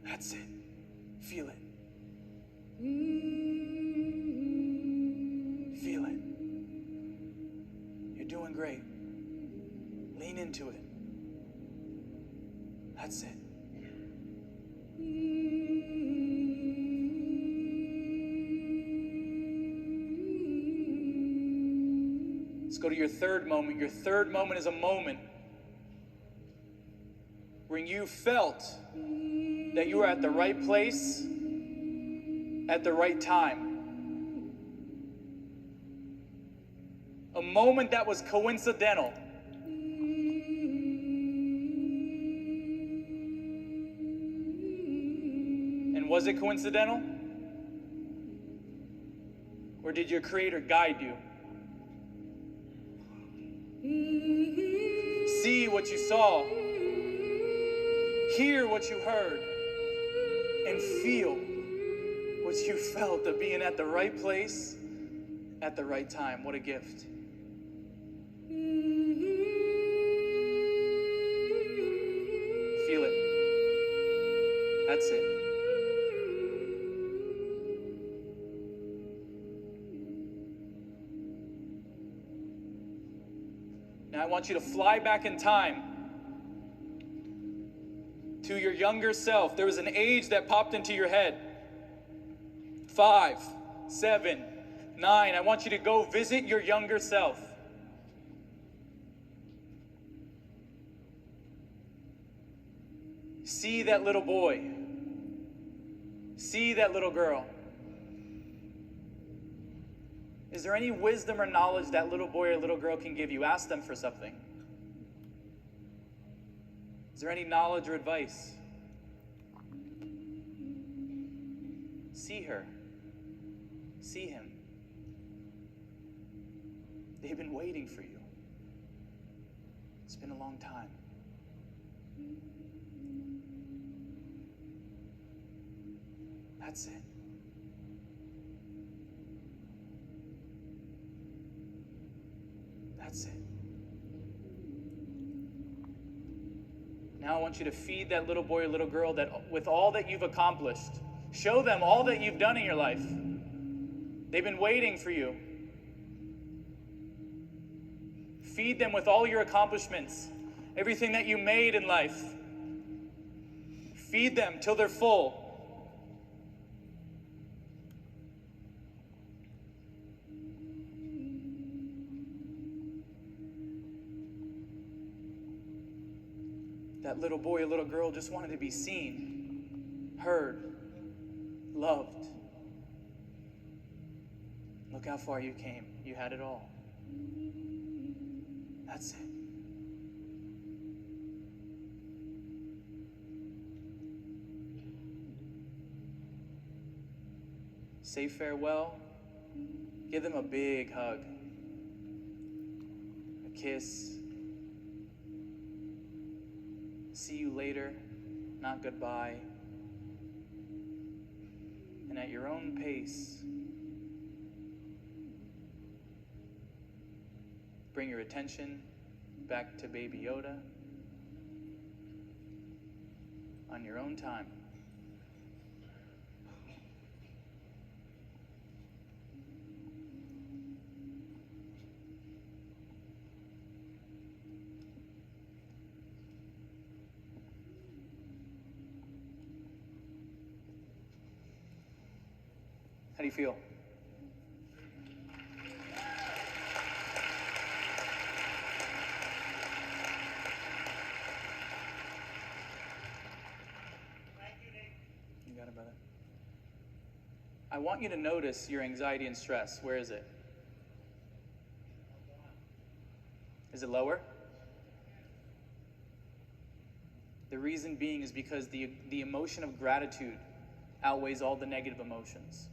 That's it. Feel it. Feel it. You're doing great. Lean into it. That's it. Let's go to your third moment. Your third moment is a moment when you felt that you were at the right place at the right time. A moment that was coincidental. And was it coincidental? Or did your Creator guide you? See what you saw. Hear what you heard. And feel what you felt of being at the right place at the right time. What a gift. Feel it. That's it. Now I want you to fly back in time to your younger self. There was an age that popped into your head. 5, 7, 9. I want you to go visit your younger self. See that little boy. See that little girl. Is there any wisdom or knowledge that little boy or little girl can give you? Ask them for something. Is there any knowledge or advice? See her. See him. They've been waiting for you. It's been a long time. That's it. That's it. Now I want you to feed that little boy or little girl that with all that you've accomplished. Show them all that you've done in your life. They've been waiting for you. Feed them with all your accomplishments, everything that you made in life. Feed them till they're full. That little boy or little girl just wanted to be seen, heard, loved. Look how far you came. You had it all. That's it. Say farewell. Give them a big hug, a kiss. See you later, not goodbye. And at your own pace, bring your attention back to Baby Yoda on your own time. How do you feel? You got it, brother. I want you to notice your anxiety and stress. Where is it? Is it lower? The reason being is because the emotion of gratitude outweighs all the negative emotions.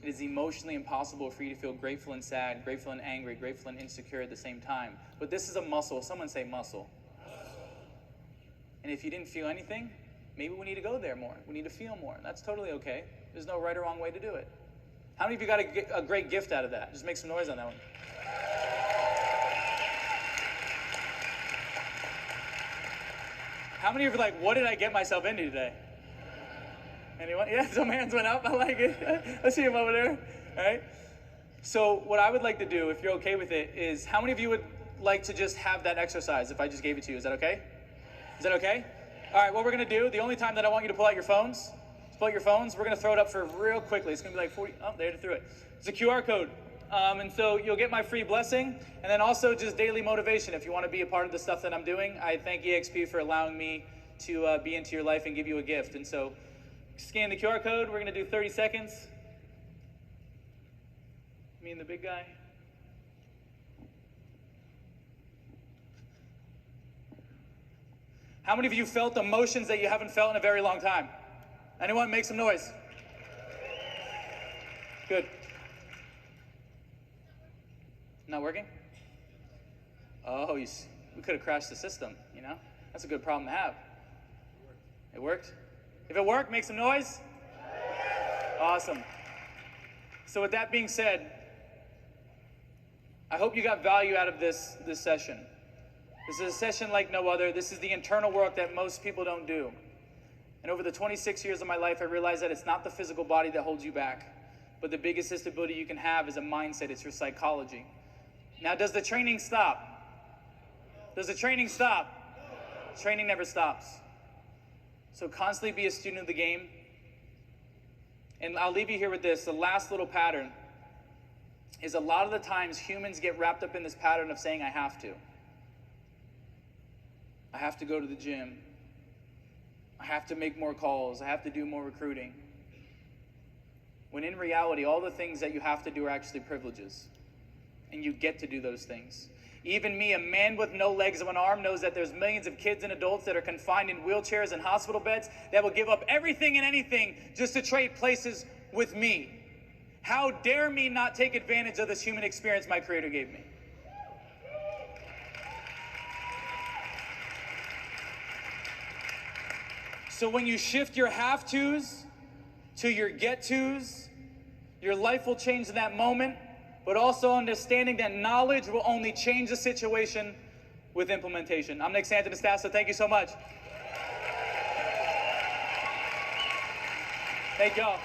It is emotionally impossible for you to feel grateful and sad, grateful and angry, grateful and insecure at the same time. But this is a muscle. Someone say muscle. And if you didn't feel anything, maybe we need to go there more. We need to feel more. That's totally okay. There's no right or wrong way to do it. How many of you got a great gift out of that? Just make some noise on that one. How many of you are like, what did I get myself into today? Anyone? Yeah, some hands went up. I like it. I see him over there. All right. So what I would like to do, if you're okay with it, is how many of you would like to just have that exercise if I just gave it to you? Is that okay? Is that okay? All right, what we're going to do, the only time that I want you to pull out your phones, we're going to throw it up for real quickly. It's going to be like 40. Oh, there, threw it. It's a QR code. And so you'll get my free blessing. And then also just daily motivation. If you want to be a part of the stuff that I'm doing, I thank EXP for allowing me to be into your life and give you a gift. And so scan the QR code. We're going to do 30 seconds. Me and the big guy. How many of you felt emotions that you haven't felt in a very long time? Anyone? Make some noise. Good. Not working? Oh, we could have crashed the system, you know? That's a good problem to have. It worked? If it worked, make some noise. Awesome. So with that being said, I hope you got value out of this session. This is a session like no other. This is the internal work that most people don't do. And over the 26 years of my life, I realized that it's not the physical body that holds you back, but the biggest disability you can have is a mindset. It's your psychology. Now, does the training stop? Does the training stop? Training never stops. So constantly be a student of the game. And I'll leave you here with this. The last little pattern is a lot of the times humans get wrapped up in this pattern of saying, I have to. I have to go to the gym. I have to make more calls. I have to do more recruiting. When in reality, all the things that you have to do are actually privileges. And you get to do those things. Even me, a man with no legs of an arm, knows that there's millions of kids and adults that are confined in wheelchairs and hospital beds that will give up everything and anything just to trade places with me. How dare me not take advantage of this human experience my Creator gave me? So when you shift your have-tos to your get-tos, your life will change in that moment, but also understanding that knowledge will only change the situation with implementation. I'm Nick Santanastasa. Thank you so much. Thank y'all.